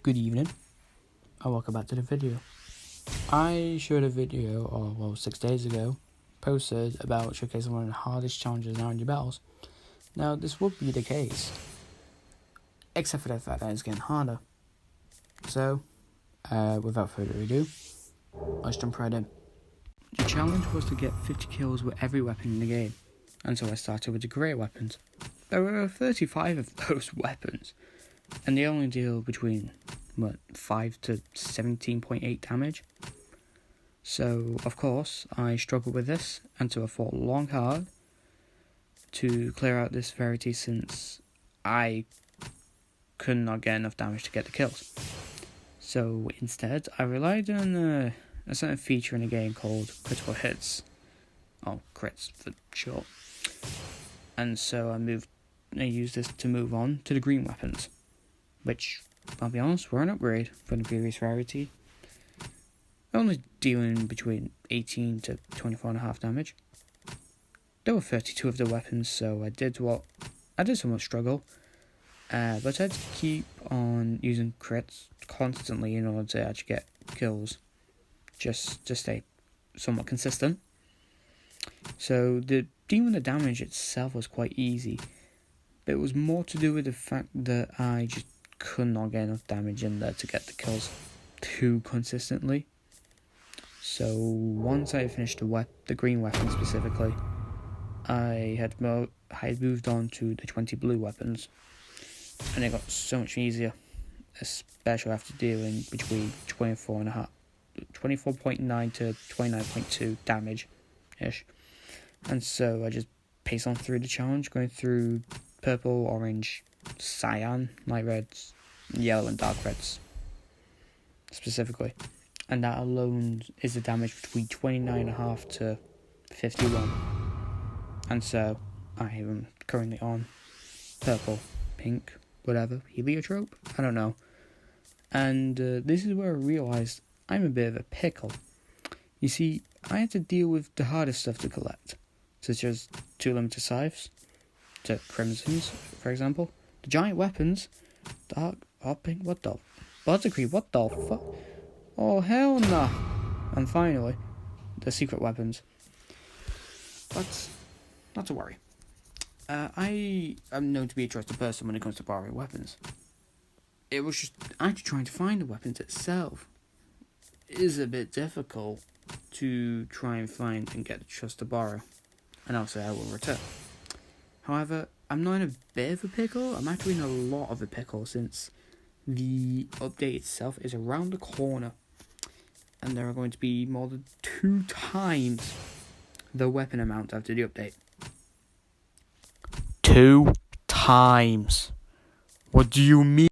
Good evening, and welcome back to the video. I showed a video, 6 days ago, posted about showcasing one of the hardest challenges in R&D battles. Now, this would be the case, except for the fact that it's getting harder. So, without further ado, let's jump right in. The challenge was to get 50 kills with every weapon in the game, and so I started with the great weapons. There were 35 of those weapons, and they only deal between 5 to 17.8 damage. So, of course, I struggled with this, and so I fought long hard to clear out this rarity since I could not get enough damage to get the kills. So, instead, I relied on a certain feature in the game called critical hits. Oh, crits for short. And so I used this to move on to the green weapons, which, I'll be honest, were an upgrade from the previous rarity. Only dealing between 18 to 24.5 damage. There were 32 of the weapons, so I did somewhat struggle, but I had to keep on using crits constantly in order to actually get kills, just to stay somewhat consistent. So dealing the damage itself was quite easy, but it was more to do with the fact that I just could not get enough damage in there to get the kills too consistently. So once I finished the green weapon specifically, I had moved on to the 20 blue weapons, and it got so much easier, especially after dealing between 24.9 to 29.2 damage ish. And so I just paced on through the challenge, going through purple, orange, cyan, light reds, yellow and dark reds specifically, and that alone is the damage between 29.5 to 51. And so I am currently on purple, pink, whatever, heliotrope, I don't know. And this is where I realised I'm a bit of a pickle. You see, I had to deal with the hardest stuff to collect, such as 2 limited scythes, to crimsons, for example, the giant weapons, dark, pink, what the, Buttercream, what the fuck, oh hell nah, and finally, the secret weapons. But not to worry. I am known to be a trusted person when it comes to borrowing weapons. It was just actually trying to find the weapons itself. It is a bit difficult to try and find and get the trust to borrow, and also I will return. However, I'm not in a bit of a pickle, I'm actually in a lot of a pickle since the update itself is around the corner, and there are going to be more than 2 times the weapon amount after the update. 2 times? What do you mean?